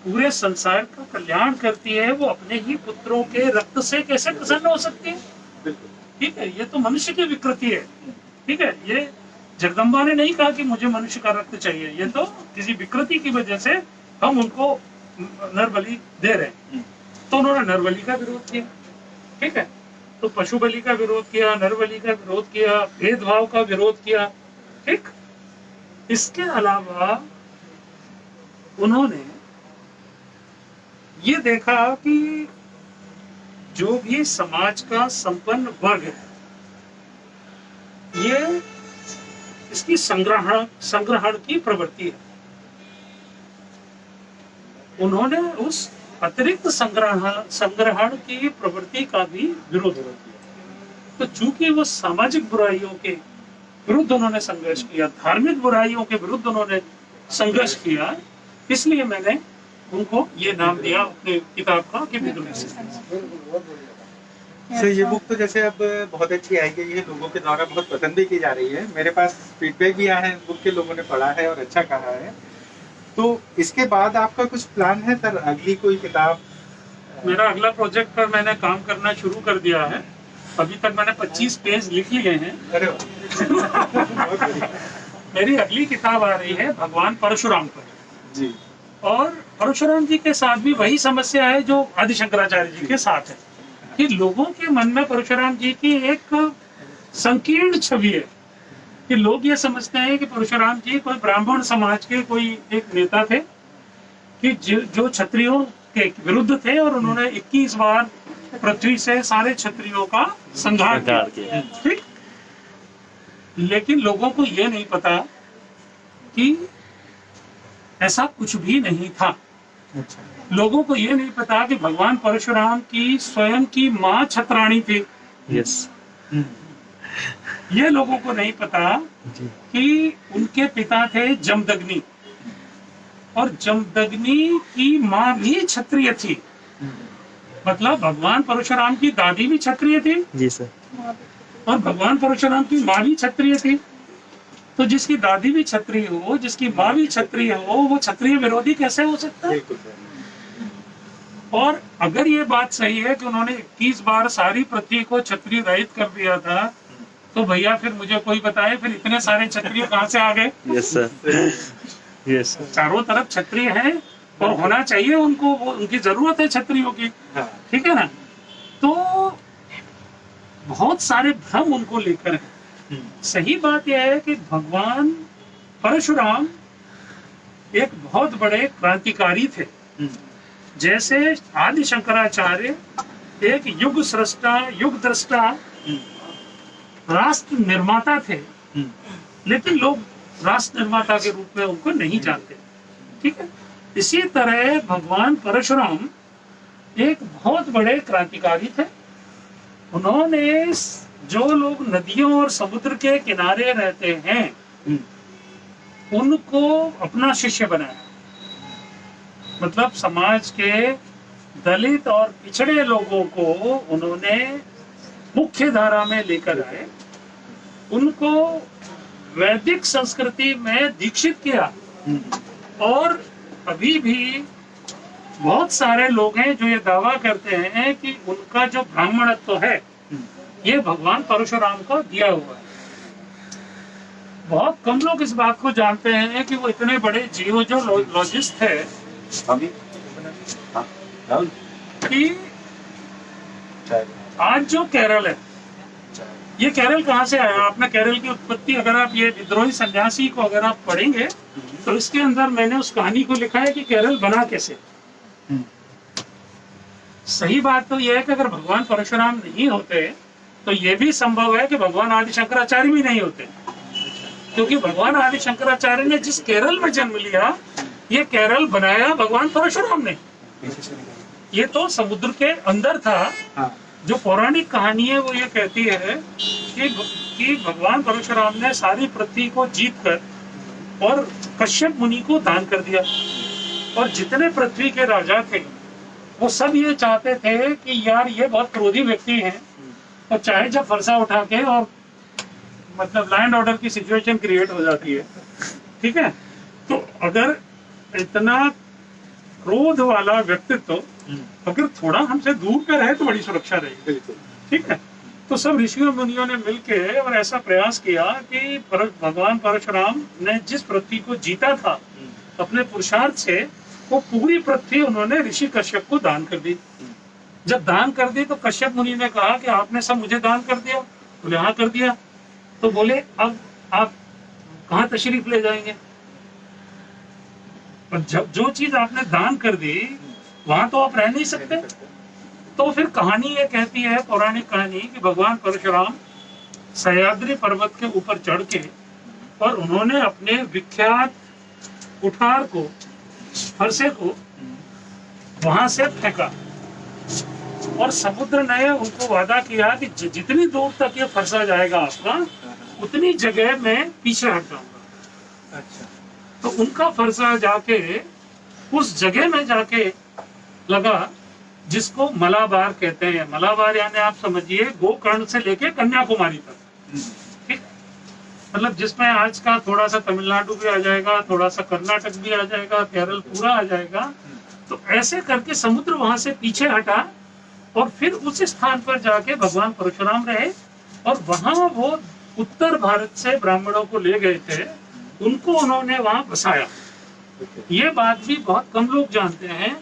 पूरे संसार का कल्याण करती है, वो अपने ही पुत्रों के रक्त से कैसे प्रसन्न हो सकती है? ठीक है, ये तो मनुष्य की विकृति है। ठीक है, ये जगदम्बा ने नहीं कहा कि मुझे मनुष्य का रक्त चाहिए, ये तो किसी विकृति की वजह से हम उनको नर बलि दे रहे हैं। तो उन्होंने नर बलि का विरोध किया। ठीक है, तो पशु बलि का विरोध किया, नर बलि का विरोध किया, भेदभाव का विरोध किया। ठीक, इसके अलावा उन्होंने ये देखा कि जो भी समाज का संपन्न वर्ग है, ये इसकी संग्रहण की प्रवृत्ति है। उन्होंने उस अतिरिक्त संग्रहण की प्रवृत्ति का भी विरोध किया। तो चूंकि वो सामाजिक बुराइयों के विरुद्ध उन्होंने संघर्ष किया, धार्मिक बुराइयों के विरुद्ध उन्होंने संघर्ष किया, इसलिए मैंने उनको ये नाम दिया अपने किताब का कि विद्रोही सिद्धांत। सर ये बुक तो जैसे अब बहुत अच्छी आई गई है, लोगों के द्वारा बहुत पसंद भी की जा रही है। मेरे पास फीडबैक भी आया है, बुक के लोगों ने पढ़ा है और अच्छा कहा है। तो इसके बाद आपका कुछ प्लान है सर, अगली कोई किताब? मेरा अगला प्रोजेक्ट पर मैंने काम करना शुरू कर दिया है। अभी तक मैंने 25 पेज लिख लिए हैं। अरे वाह। मेरी अगली किताब आ रही है भगवान परशुराम पर जी। और परशुराम जी के साथ भी वही समस्या है जो आदि शंकराचार्य जी के साथ है, कि लोगों के मन में परशुराम जी की एक संकीर्ण छवि है कि लोग ये समझते हैं कि परशुराम जी कोई ब्राह्मण समाज के कोई एक नेता थे कि जो क्षत्रियों के विरुद्ध थे और उन्होंने 21 बार पृथ्वी से सारे क्षत्रियों का संहार किया। ठीक, लेकिन लोगों को ये नहीं पता कि ऐसा कुछ भी नहीं था। अच्छा। लोगों को ये नहीं पता कि भगवान परशुराम की स्वयं की माँ छत्राणी थी। यस। ये लोगों को नहीं पता कि उनके पिता थे जमदग्नि, और जमदग्नि की माँ भी क्षत्रिय थी। मतलब भगवान परशुराम की दादी भी क्षत्रिय थी जी सर, और भगवान परशुराम की माँ भी क्षत्रिय थी। तो जिसकी दादी भी क्षत्रिय हो, जिसकी माँ भी क्षत्रिय हो, वो क्षत्रिय विरोधी कैसे हो सकता है? और अगर ये बात सही है कि उन्होंने 21 बार सारी पृथ्वी को क्षत्रिय रहित कर दिया था, तो भैया फिर मुझे कोई बताए फिर इतने सारे क्षत्रिय कहाँ से आ गए? Yes sir, yes. चारों तरफ क्षत्रिय हैं और होना चाहिए उनको, वो उनकी जरूरत है क्षत्रियों की। ठीक है ना? तो बहुत सारे भ्रम उनको लेकर है। सही बात यह है कि भगवान परशुराम एक बहुत बड़े क्रांतिकारी थे। जैसे आदि शंकराचार्य एक युग सृष्टा, युग दृष्टा, राष्ट्र निर्माता थे, लेकिन लोग राष्ट्र निर्माता के रूप में उनको नहीं जानते। ठीक है, इसी तरह भगवान परशुराम एक बहुत बड़े क्रांतिकारी थे। उन्होंने जो लोग नदियों और समुद्र के किनारे रहते हैं उनको अपना शिष्य बनाया। मतलब समाज के दलित और पिछड़े लोगों को उन्होंने मुख्य धारा में लेकर आए, उनको वैदिक संस्कृति में दीक्षित किया। और अभी भी बहुत सारे लोग हैं जो ये दावा करते हैं कि उनका जो ब्राह्मणत्व है ये भगवान परशुराम को दिया हुआ है। बहुत कम लोग इस बात को जानते हैं कि वो इतने बड़े जियोलॉजिस्ट थे कि आज जो केरल है ये केरल कहाँ से आया? आपने केरल की उत्पत्ति, अगर आप ये विद्रोही सन्यासी को अगर आप पढ़ेंगे तो इसके अंदर मैंने उस कहानी को लिखा है कि केरल बना कैसे। सही बात तो यह है कि अगर भगवान परशुराम नहीं होते तो ये भी संभव है कि भगवान आदि शंकराचार्य भी नहीं होते, क्योंकि भगवान आदि शंकराचार्य ने जिस केरल में जन्म लिया, ये केरल बनाया भगवान परशुराम ने। ये तो समुद्र के अंदर था। हाँ। जो पौराणिक कहानी है वो ये कहती है कि भगवान परशुराम ने सारी पृथ्वी को जीत कर और कश्यप मुनि को दान कर दिया, और जितने पृथ्वी के राजा थे वो सब ये चाहते थे कि यार ये बहुत क्रोधी व्यक्ति हैं, और चाहे जब फरसा उठा के और मतलब लैंड ऑर्डर की सिचुएशन क्रिएट हो जाती है, ठीक है, तो अगर इतना क्रोध वाला व्यक्तित्व अगर थोड़ा हमसे दूर पे रहे तो बड़ी सुरक्षा रहेगी, ठीक है। तो सब ऋषियों मुनियों ने मिलके और ऐसा प्रयास किया कि भगवान परशुराम ने जिस पृथ्वी को जीता था अपने पुरुषार्थ से, वो पूरी पृथ्वी उन्होंने ऋषि कश्यप को दान कर दी। जब दान कर दी तो कश्यप मुनि ने कहा कि आपने सब मुझे दान कर दिया। बोले हाँ कर दिया। तो बोले अब आप कहाँ तशरीफ ले जाएंगे? और जब जो चीज आपने दान कर दी वहां तो आप रह नहीं सकते। तो फिर कहानी ये कहती है, पौराणिक कहानी, कि भगवान परशुराम सह्याद्री पर्वत के ऊपर चढ़ के और उन्होंने अपने विख्यात कुठार को, फरसे को वहां से फेंका, और समुद्र ने उनको वादा किया कि जितनी दूर तक ये फरसा जाएगा आपका, उतनी जगह में पीछे हट जाऊंगा। अच्छा। तो उनका फरसा जाके उस जगह में जाके लगा जिसको मलाबार कहते हैं। मलाबार यानी आप समझिए गोकर्ण से लेके कन्याकुमारी तक, ठीक, मतलब जिसमें आज का थोड़ा सा तमिलनाडु भी आ जाएगा, थोड़ा सा कर्नाटक भी आ जाएगा, केरल पूरा आ जाएगा। तो ऐसे करके समुद्र वहां से पीछे हटा और फिर उस स्थान पर जाके भगवान परशुराम रहे, और वहां वो उत्तर भारत से ब्राह्मणों को ले गए थे, उनको उन्होंने वहां बसाया। ये बात भी बहुत कम लोग जानते हैं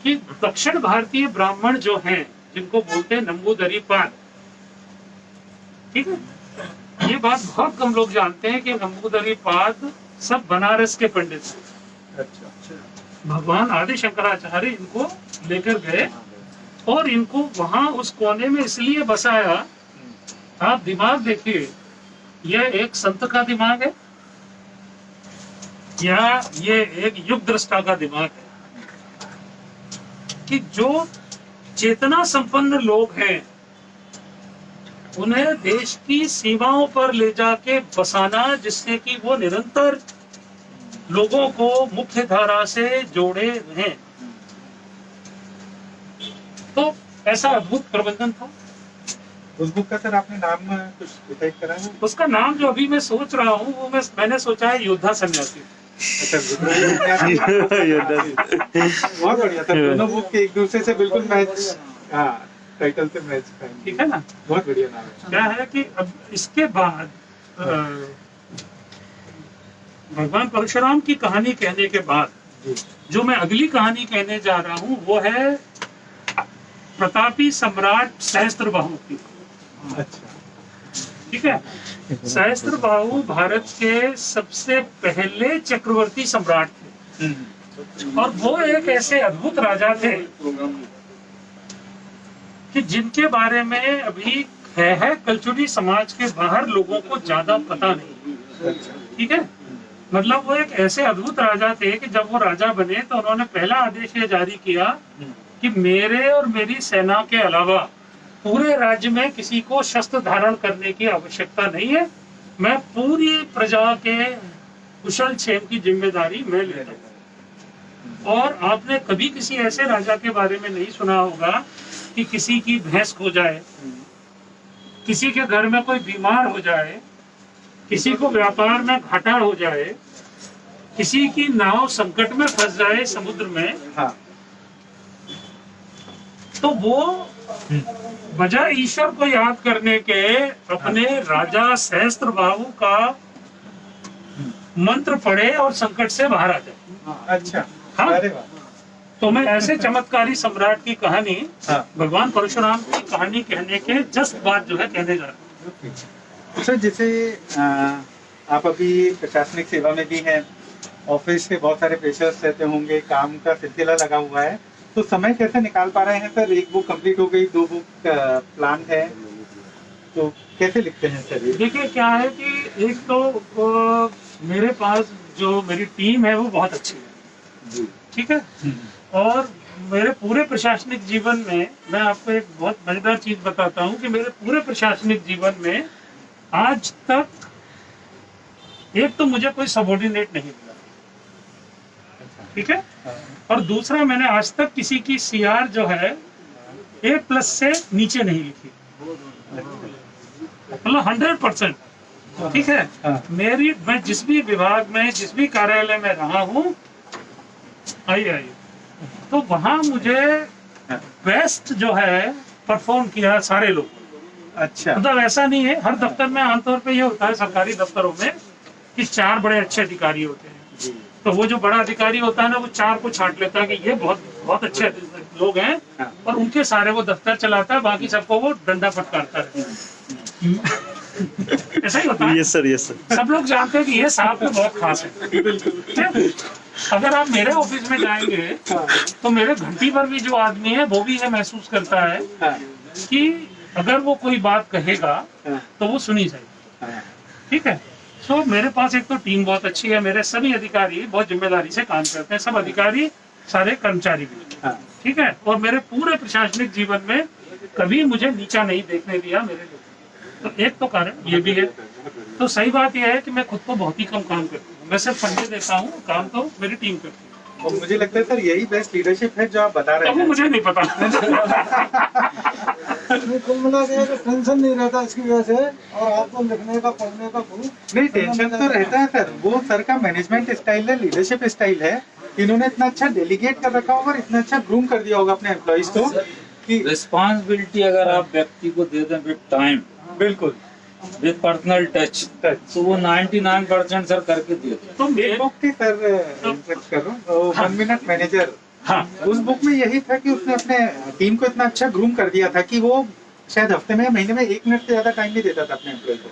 कि दक्षिण भारतीय ब्राह्मण जो हैं, जिनको बोलते हैं नंबूदरी पाद, ठीक है, ये बात बहुत कम लोग जानते हैं कि नंबूदरी पाद सब बनारस के पंडित हैं। अच्छा। भगवान आदि शंकराचार्य इनको लेकर गए और इनको वहां उस कोने में इसलिए बसाया। आप दिमाग देखिए, यह एक संत का दिमाग है या ये एक युग दृष्टा का दिमाग है, कि जो चेतना संपन्न लोग हैं उन्हें देश की सीमाओं पर ले जाके बसाना, जिससे कि वो निरंतर लोगों को मुख्य धारा से जोड़े रहें। तो ऐसा अद्भुत प्रबंधन था। उस बुक का सर आपने नाम कुछ डिसाइड करा है? उसका नाम जो अभी मैं सोच रहा हूँ वो मैंने सोचा है योद्धा सन्यासी। बहुत बढ़िया सर, दोनों बुक के एक दूसरे से बिल्कुल मैच, हाँ, टाइटल से मैच, ठीक है ना, बहुत बढ़िया नाम है। क्या है कि अब इसके बाद भगवान परशुराम की कहानी कहने के बाद जो मैं अगली कहानी कहने जा रहा हूँ वो है प्रतापी सम्राट सहस्त्रबाहु की। अच्छा। ठीक है, सहस्त्रबाहु भारत के सबसे पहले चक्रवर्ती सम्राट थे, और वो एक ऐसे अद्भुत राजा थे कि जिनके बारे में अभी है कलचुरी समाज के बाहर लोगों को ज्यादा पता नहीं। ठीक है, मतलब वो एक ऐसे अद्भुत राजा थे कि जब वो राजा बने तो उन्होंने पहला आदेश ये जारी किया कि मेरे और मेरी सेना के अलावा पूरे राज्य में किसी को शस्त्र धारण करने की आवश्यकता नहीं है, मैं पूरी प्रजा के कुशल क्षेम की जिम्मेदारी मैं ले रहा हूँ। और आपने कभी किसी ऐसे राजा के बारे में नहीं सुना होगा कि किसी की भैंस खो जाए, किसी के घर में कोई बीमार हो जाए, किसी को व्यापार में घाटा हो जाए, किसी की नाव संकट में फंस जाए समुद्र में, हाँ। तो वो बजाय ईश्वर को याद करने के अपने राजा सहस्त्रबाहु का मंत्र पढ़े और संकट से बाहर आ जाए। अच्छा। हाँ? अरे वाह। तो मैं ऐसे चमत्कारी सम्राट की कहानी, हाँ। भगवान परशुराम की कहानी कहने के जस्ट बाद जो है कहने जा रहा हूँ। सर जैसे आप अभी प्रशासनिक सेवा में भी हैं, ऑफिस के बहुत सारे प्रेशर्स रहते होंगे, काम का सिलसिला लगा हुआ है, तो समय कैसे निकाल पा रहे हैं सर? एक बुक कंप्लीट हो गई, 2 बुक प्लान है, तो कैसे लिखते हैं सर ये? देखिए क्या है कि एक तो मेरे पास जो मेरी टीम है वो बहुत अच्छी है, ठीक है। और मेरे पूरे प्रशासनिक जीवन में मैं आपको एक बहुत मजेदार चीज बताता हूँ कि मेरे पूरे प्रशासनिक जीवन में आज तक एक तो मुझे कोई सबॉर्डिनेट नहीं मिला, ठीक है। और दूसरा मैंने आज तक किसी की सीआर जो है A+ से नीचे नहीं लिखी, मतलब 100%, ठीक है। मैं जिस भी विभाग में, जिस भी कार्यालय में रहा हूँ, आइए तो वहाँ मुझे बेस्ट जो है परफॉर्म किया सारे लोग। अच्छा, मतलब ऐसा नहीं है, हर दफ्तर में आमतौर पे ये होता है सरकारी दफ्तरों में कि 4 बड़े अच्छे अधिकारी होते हैं, तो वो जो बड़ा अधिकारी होता है ना वो 4 को छांट लेता है कि ये बहुत बहुत अच्छे लोग हैं, और उनके सारे वो दफ्तर चलाता है, बाकी सबको वो डंडा फटकारता है। ऐसा ही होता है। Yes sir, yes sir. सब लोग जानते हैं कि ये साहब तो बहुत खास है। अगर आप मेरे ऑफिस में जाएंगे तो मेरे घंटी पर भी जो आदमी है वो भी ये महसूस करता है कि अगर वो कोई बात कहेगा तो वो सुनी जाएगी, ठीक है। सो मेरे पास एक तो टीम बहुत अच्छी है, मेरे सभी अधिकारी बहुत जिम्मेदारी से काम करते हैं, सब अधिकारी सारे कर्मचारी भी, ठीक है। और मेरे पूरे प्रशासनिक जीवन में कभी मुझे नीचा नहीं देखने दिया मेरे लोग, तो एक तो कारण ये भी है। तो सही बात यह है कि मैं खुद को बहुत ही कम काम करता हूँ, मैं सिर्फ फंडे देता हूँ, काम तो मेरी टीम करती है। और मुझे लगता है सर यही बेस्ट लीडरशिप है जो आप बता रहे अब वो हैं। मुझे नहीं पता। कुल मिला के टेंशन नहीं रहता इसकी वजह से, और आपको लिखने का पढ़ने का कोई नहीं, टेंशन तो रहता है सर, वो सर का मैनेजमेंट स्टाइल है, लीडरशिप स्टाइल है। इन्होंने इतना अच्छा डेलीगेट कर रखा होगा और इतना अच्छा ग्रूम कर दिया होगा अपने एम्प्लॉइज को कि रिस्पॉन्सिबिलिटी अगर आप व्यक्ति को दे दें विद टाइम, बिल्कुल विद पर्सनल टच, तो वो 99% सर करके दे दें। तो एक बुक थी सर, इंटरेक्ट कर रहा हूँ, 1 मिनट मैनेजर, हाँ, उस बुक में यही था कि उसने अपने टीम को इतना अच्छा ग्रूम कर दिया था कि वो शायद हफ्ते में, महीने में 1 मिनट से ज्यादा टाइम नहीं देता था अपने एम्प्लॉय को।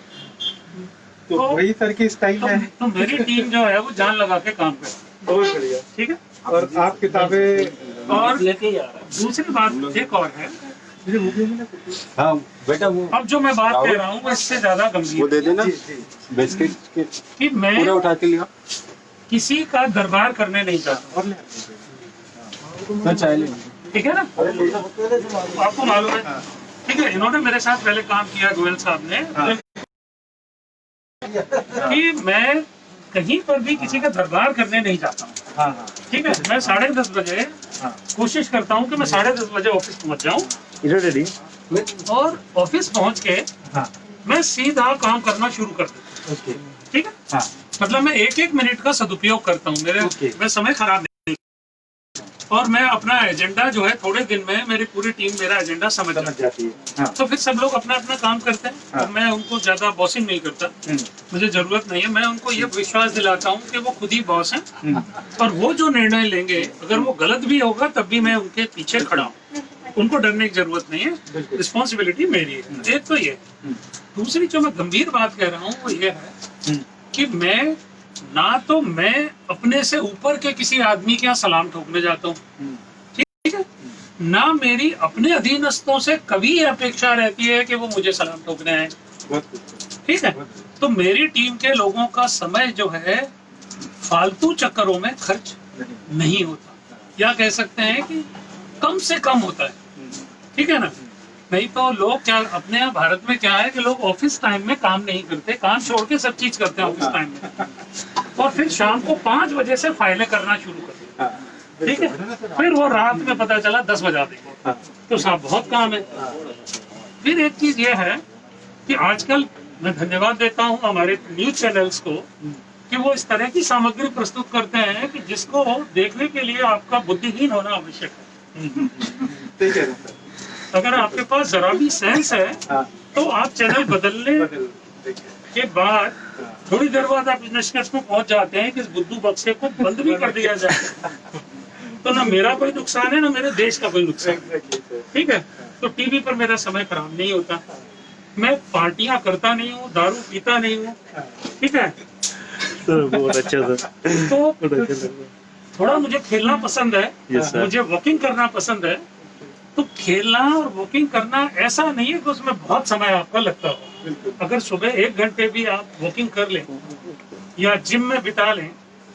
तो वही सर की स्टाइल है। तो मेरी टीम जो है वो जान लगा के काम करती है, बहुत बढ़िया। ठीक है। और आप किताबें और लेके ही आ रहा है। दूसरी बात एक और है, हाँ बेटा, वो अब जो मैं बात कह रहा हूँ वो इससे ज्यादा वो गंभीर दे देना, जी जी बिस्किट के कि मैं पूरा उठा के लिया। किसी का दरबार करने नहीं चाहता, और ले मैं चाय ले ठीक है ना। आपको मालूम है, ठीक है। इन्होंने मेरे साथ पहले काम किया, गोयल साहब ने, कि मैं कहीं पर भी किसी का दरबार करने नहीं चाहता हूँ, हाँ हाँ ठीक है। मैं 10:30 बजे हाँ कोशिश करता हूँ कि मैं 10:30 बजे ऑफिस पहुँच जाऊँ, इधर रेडी। और ऑफिस पहुँच के हाँ मैं सीधा काम करना शुरू कर देता हूँ, ओके ठीक है। हाँ मतलब मैं 1-1 मिनट का सदुपयोग करता हूँ, Okay. मैं समय खराब नहीं, और मैं अपना एजेंडा जो है थोड़े दिन में मेरी पूरी टीम मेरा एजेंडा समझ समझ जाती है। जाती है। हाँ तो फिर सब लोग अपना अपना काम करते हैं, हाँ। तो मैं उनको ज्यादा बॉसिंग नहीं करता, मुझे जरूरत नहीं है। मैं उनको ये विश्वास दिलाता हूँ कि वो खुद ही बॉस हैं, और वो जो निर्णय लेंगे अगर वो गलत भी होगा तब भी मैं उनके पीछे खड़ा हूँ, उनको डरने की जरूरत नहीं है, रिस्पॉन्सिबिलिटी मेरी है। एक तो ये, दूसरी जो मैं गंभीर बात कह रहा हूँ वो ये है कि मैं ना तो मैं अपने से ऊपर के किसी आदमी के यहाँ सलाम ठोकने जाता हूँ, ठीक है, ना मेरी अपने अधीनस्थों से कभी ये अपेक्षा रहती है कि वो मुझे सलाम ठोकने आए, बहुत कुछ। ठीक है। तो मेरी टीम के लोगों का समय जो है फालतू चक्करों में खर्च नहीं होता, या कह सकते हैं कि कम से कम होता है, ठीक है ना। नहीं तो लोग क्या, अपने यहाँ भारत में क्या है कि लोग ऑफिस टाइम में काम नहीं करते, काम छोड़ के सब चीज करते हैं ऑफिस टाइम में, और फिर शाम को 5 बजे से फाइलें करना शुरू करते हैं, ठीक है। फिर वो रात में पता चला 10 बजा देंगे, तो साहब बहुत काम है। फिर एक चीज ये है कि आजकल मैं धन्यवाद देता हूँ हमारे न्यूज चैनल्स को कि वो इस तरह की सामग्री प्रस्तुत करते हैं कि जिसको देखने के लिए आपका बुद्धिहीन होना आवश्यक है। ठीक है अगर आपके पास जरा भी सेंस है हाँ तो आप चैनल बदलने बदल देखिए। के बाद थोड़ी देर बाद आप इस निष्कर्ष में पहुंच जाते हैं कि इस बुद्धू बक्से को बंद भी कर दिया जाए, तो ना मेरा कोई नुकसान है ना मेरे देश का कोई नुकसान है, Exactly, sir. ठीक है। तो टीवी पर मेरा समय खराब नहीं होता, मैं पार्टियां करता नहीं हूँ, दारू पीता नहीं हूँ, ठीक है। सर बहुत अच्छा सर, तो बहुत अच्छा सर। थोड़ा मुझे खेलना पसंद है, Yes, sir. मुझे वॉकिंग करना पसंद है। तो खेलना और वॉकिंग करना ऐसा नहीं है कि उसमें बहुत समय आपका लगता हो। अगर सुबह 1 घंटे भी आप वॉकिंग कर लें या जिम में बिता लें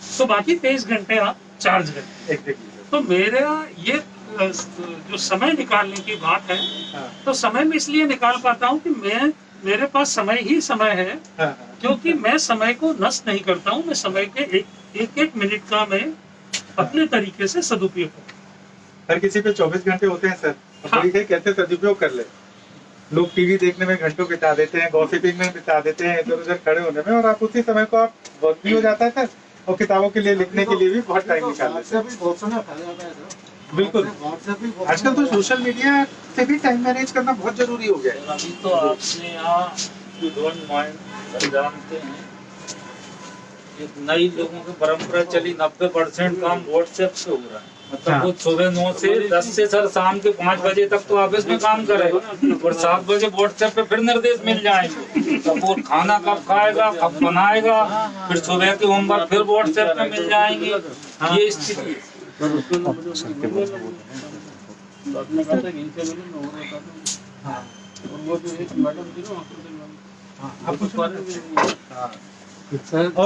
तो बाकी 23 घंटे आप चार्ज करें। तो मेरा ये जो समय निकालने की बात है, तो समय में इसलिए निकाल पाता हूँ कि मेरे पास समय ही समय है, क्योंकि मैं समय को नष्ट नहीं करता हूँ। मैं समय के एक मिनट का मैं अपने तरीके से सदुपयोग करता हूँ। हर किसी पे 24 घंटे होते हैं सर, हाँ। कोई कैसे सदुपयोग कर ले। लोग टीवी देखने में घंटों बिता देते हैं, गॉसिपिंग में बिता देते हैं, इधर उधर खड़े होने में, और आप उसी समय को आप वर्क भी हो जाता है सर, और किताबों के लिए लिखने के लिए भी बहुत टाइम निकाल लेते हैं। भी बहुत समय खा जाता है सर। बिल्कुल, व्हाट्सएप भी बहुत आजकल तो सोशल मीडिया से भी टाइम मैनेज करना बहुत जरूरी हो गया है। अभी तो आपने यहाँ यू डोंट माइंड जानते हैं, एक नई लोगों की परंपरा चली, 90% काम व्हाट्सएप से हो रहा है। मतलब वो सुबह 9 से 10 से सर शाम के 5 बजे तक तो ऑफिस में काम करे और 7 बजे व्हाट्सएप पे फिर निर्देश मिल जाएंगे। तब वो खाना कब खाएगा, कब बनाएगा, फिर सुबह के होमवर्क फिर व्हाट्सएप पे मिल जाएंगे। ये स्थिति और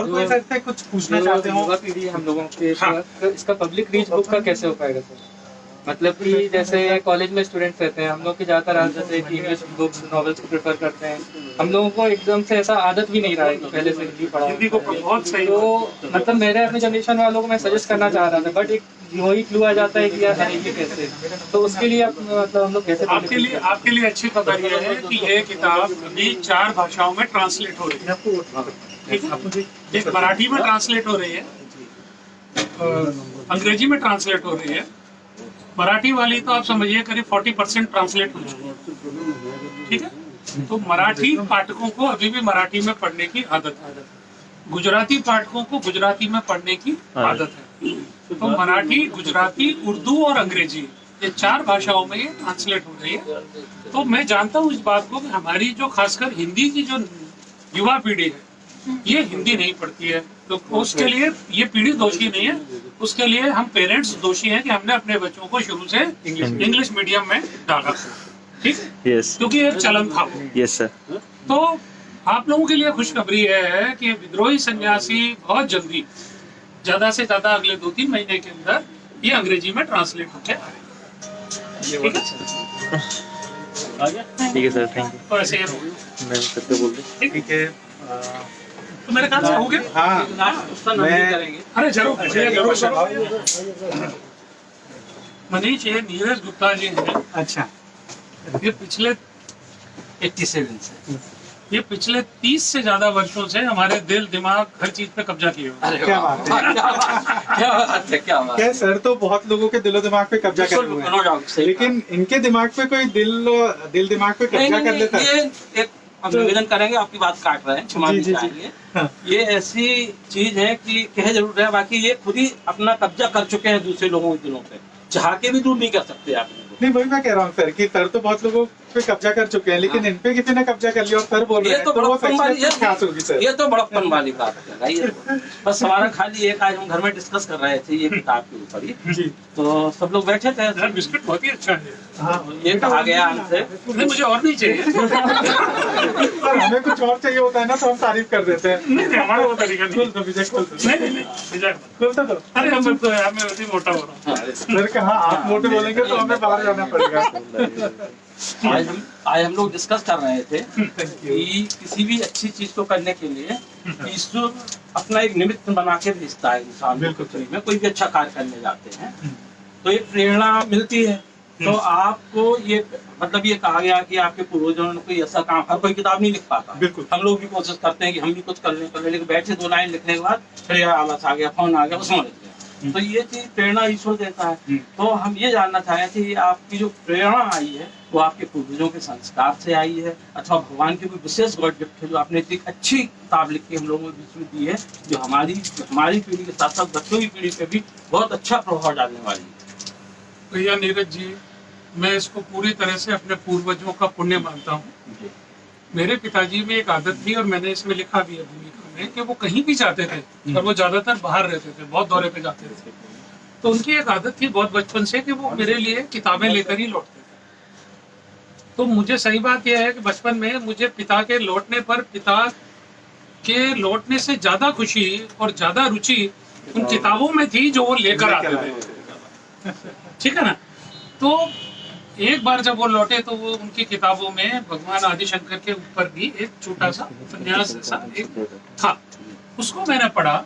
कोई सर से कुछ पूछना चाहते हो? युवा पीढ़ी हम लोगों के हाँ। इसका पब्लिक रीच बुक का कैसे हो पाएगा सर? मतलब कि जैसे कॉलेज में स्टूडेंट्स रहते हैं, हम लोग की ज्यादातर आदत है कि इंग्लिश बुक्स नॉवेल्स प्रेफर करते हैं। हम लोगों को एकदम से ऐसा आदत भी नहीं रहा है कि पहले से हिंदी पढ़ा। हिंदी को बहुत सही। तो मतलब मेरे अपने जनरेशन वालों को मैं सजेस्ट करना चाह रहा था, बट एक वही क्लू आ जाता है कि यार अरे ये कैसे, तो उसके लिए आप मतलब हम लोग कैसे आपके लिए अच्छी खबर यह है कि ये किताब अभी 4 भाषाओं में ट्रांसलेट हो रही है। ठीक है? एक मराठी में ट्रांसलेट हो रही है, अंग्रेजी में ट्रांसलेट हो रही है। मराठी वाली तो आप समझिए करीब 40% ट्रांसलेट हो चुकी है। ठीक है, तो मराठी पाठकों को अभी भी मराठी में पढ़ने की आदत है, गुजराती पाठकों को गुजराती में पढ़ने की आदत है। तो मराठी, गुजराती, उर्दू और अंग्रेजी, ये 4 भाषाओं में ये ट्रांसलेट हो रही है। तो मैं जानता हूँ इस बात को कि हमारी जो खासकर हिंदी की जो युवा पीढ़ी है, ये हिंदी नहीं पढ़ती है। तो उसके लिए ये पीढ़ी दोषी नहीं है, उसके लिए हम पेरेंट्स दोषी हैं कि हमने अपने बच्चों को शुरू से इंग्लिश मीडियम में डाला। ठीक है, यस क्योंकि एक चलन था। Yes sir. तो आप लोगों के लिए खुशखबरी है कि विद्रोही सन्यासी बहुत जल्दी, ज्यादा से ज्यादा अगले 2-3 महीने के अंदर ये अंग्रेजी में ट्रांसलेट होके आएगा। ठीक है सर, थैंक यू। तो ऐसे ही मैं सबसे बोल रही। ठीक है, तो मेरे ख्याल से हो गया। हाँ, उसका नाम भी करेंगे। अरे जरूर मनीष, ये नीरज गुप्ता जी हैं। अच्छा, ये पिछले 87 से ये पिछले 30 से ज्यादा वर्षों से हमारे दिल दिमाग हर चीज पे कब्जा किए हुए हैं। क्या बात है। क्या बात क्या सर तो बहुत लोगों के दिलो दिमाग पे कब्जा करे हुए हैं, लेकिन इनके दिमाग पे कोई दिल दिमाग पे कब्जा कर लेता है। ये एक हम निवेदन करेंगे, आपकी बात काट रहे हैं, क्षमा जी, जी, चाहिए। हाँ। ये ऐसी चीज है कि कह जरूर रहे हैं, बाकी ये खुद ही अपना कब्जा कर चुके हैं दूसरे लोगों के दिलों पे, चाह के भी दूर नहीं कर सकते आप इनको। नहीं, वही मैं कह रहा हूँ सर कि सर तो बहुत लोगों पे कब्जा कर चुके हैं, लेकिन इन पे किसी ने कब्जा कर लिया और सर बोल रहे ये हैं, तो तो वो बड़प्पन वाली खास होगी सर। ये तो बड़प्पन वाली बात है भाई। ये तो बस हमारा खाली एक आज हम घर में डिस्कस कर रहे थे ये किताब के ऊपर ही, जी, तो सब लोग बैठे थे, यार बिस्किट बहुत ही अच्छा है। हाँ, ये कहा गया हमसे नहीं, मुझे और नहीं चाहिए। सर हमें कुछ और चाहिए होता है ना तो हम तारीफ कर देते हैं। नहीं, हमारा वो तरीका नहीं। खोल दो विजय, खोल दो। नहीं, विजय, खोलते दो। अरे हम तो यार मैं वैसे ही मोटा हो रहा हूँ। सर कहा आप मोटे बोलेंगे तो हमें बाहर जाना पड़ेगा। आज हम लोग डिस्कस कर रहे थे कि किसी भी अच्छी चीज को करने के लिए ईश्वर अपना एक निमित्त बना के भेजता है इंसान बिल्कुल को। में कोई भी अच्छा कार्य करने जाते हैं तो एक प्रेरणा मिलती है। तो आपको ये मतलब ये कहा गया कि आपके पूर्वजों ने कोई ऐसा काम, हर कोई किताब नहीं लिख पाता। बिल्कुल। हम लोग भी कोशिश करते हैं कि हम भी कुछ कर लें, लेकिन बैठे 2 लाइन लिखने के बाद फिर यार आलस आ गया, फोन आ गया, उसमें लिख गया। तो ये चीज प्रेरणा ईश्वर देता है। तो हम ये जानना चाहें कि आपकी जो प्रेरणा आई है वो आपके पूर्वजों के संस्कार से आई है अथवा भगवान की कोई विशेष गॉड गिफ्ट है जो आपने इतनी अच्छी किताब लिख के हम लोगों के बीच में दी है, जो हमारी पीढ़ी के साथ साथ बच्चों की पीढ़ी पे भी बहुत अच्छा प्रभाव डालने वाली है। भैया नीरज जी, मैं इसको पूरी तरह से अपने पूर्वजों का पुण्य मानता हूँ। मेरे पिताजी में एक आदत थी, और मैंने इसमें लिखा भी है भूमिका में, कि वो कहीं भी जाते थे, और वो ज्यादातर बाहर रहते थे, बहुत दौरे पे जाते थे, तो उनकी एक आदत थी बहुत बचपन से कि वो मेरे लिए किताबें लेकर ही लौटते थे। तो मुझे सही बात यह है कि बचपन में मुझे पिता के लौटने पर, पिता के लौटने से ज्यादा खुशी और ज्यादा रुचि उन किताबों में थी जो वो लेकर आते थे, ठीक है ना। तो एक बार जब वो लौटे तो वो उनकी किताबों में भगवान आदिशंकर के ऊपर भी एक छोटा सा उपन्यास जैसा एक था, उसको मैंने पढ़ा।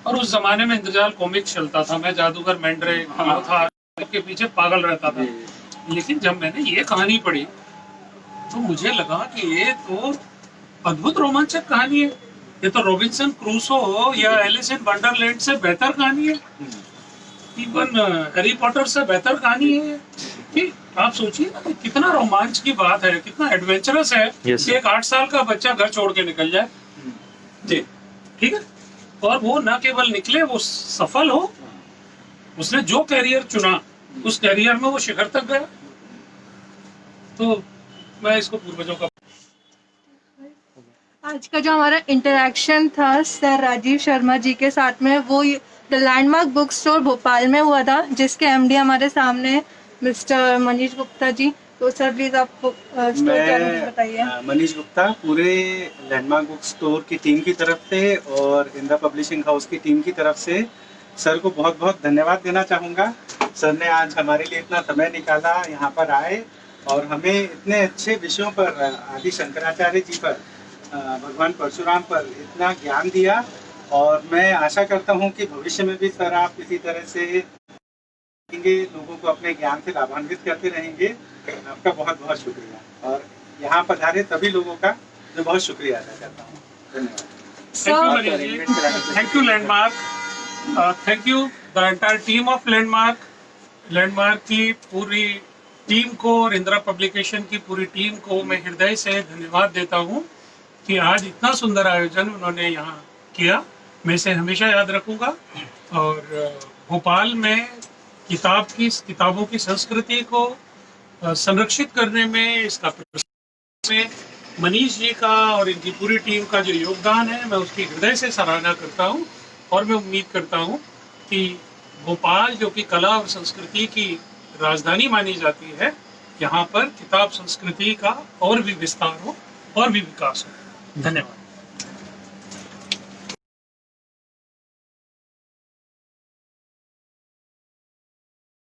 और उस जमाने में इंद्रजाल कॉमिक्स चलता था, मैं जादूगर मैंड्रे था के पीछे पागल रहता था। लेकिन जब मैंने ये कहानी पढ़ी तो मुझे लगा कि ये तो अद्भुत रोमांचक कहानी है, ये तो रॉबिन्सन क्रूसो या एलिस इन वंडरलैंड से बेहतर कहानी है, इवन हैरी पॉटर से बेहतर कहानी है। कि आप सोचिए ना कि कितना रोमांच की बात है, कितना एडवेंचरस है कि एक 8 साल का बच्चा घर छोड़ के निकल जाए जी, ठीक है। और वो न केवल निकले, वो सफल हो, उसने जो कैरियर चुना उस कैरियर में वो शिखर तक गया। तो मैं इसको पूर्वजों का आज का जो हमारा इंटरेक्शन था सर राजीव शर्मा जी के साथ में, वो the landmark book store Bhopal में हुआ था, जिसके एमडी हमारे सामने मिस्टर मनीष गुप्ता जी। तो सर प्लीज आप स्टोर के बारे में बताइए। मनीष गुप्ता, पूरे लैंडमार्क बुक स्टोर की टीम की तरफ से और इंद्रा पब्लिशिंग हाउस की टीम की तरफ से सर को बहुत बहुत धन्यवाद देना चाहूँगा। सर ने आज हमारे लिए इतना समय निकाला, यहाँ पर आए और हमें इतने अच्छे विषयों पर, आदि शंकराचार्य जी पर, भगवान परशुराम पर इतना ज्ञान दिया। और मैं आशा करता हूँ कि भविष्य में भी सर आप इसी तरह से लोगों को अपने ज्ञान से लाभान्वित करते रहेंगे। आपका बहुत बहुत शुक्रिया, और यहाँ पधारे सभी लोगों का मैं बहुत शुक्रिया अदा करता हूँ। धन्यवाद। Thank you landmark, thank you the entire team of landmark की पूरी टीम को और इंदिरा पब्लिकेशन की पूरी टीम को मैं हृदय से धन्यवाद देता हूँ कि आज इतना सुंदर आयोजन उन्होंने यहाँ किया। मैं इसे हमेशा याद रखूँगा। और भोपाल में किताबों की संस्कृति को संरक्षित करने में, इसका में मनीष जी का और इनकी पूरी टीम का जो योगदान है, मैं उसकी हृदय से सराहना करता हूँ। और मैं उम्मीद करता हूँ कि भोपाल, जो कि कला और संस्कृति की राजधानी मानी जाती है, यहाँ पर किताब संस्कृति का और भी विस्तार हो और भी विकास हो। धन्यवाद।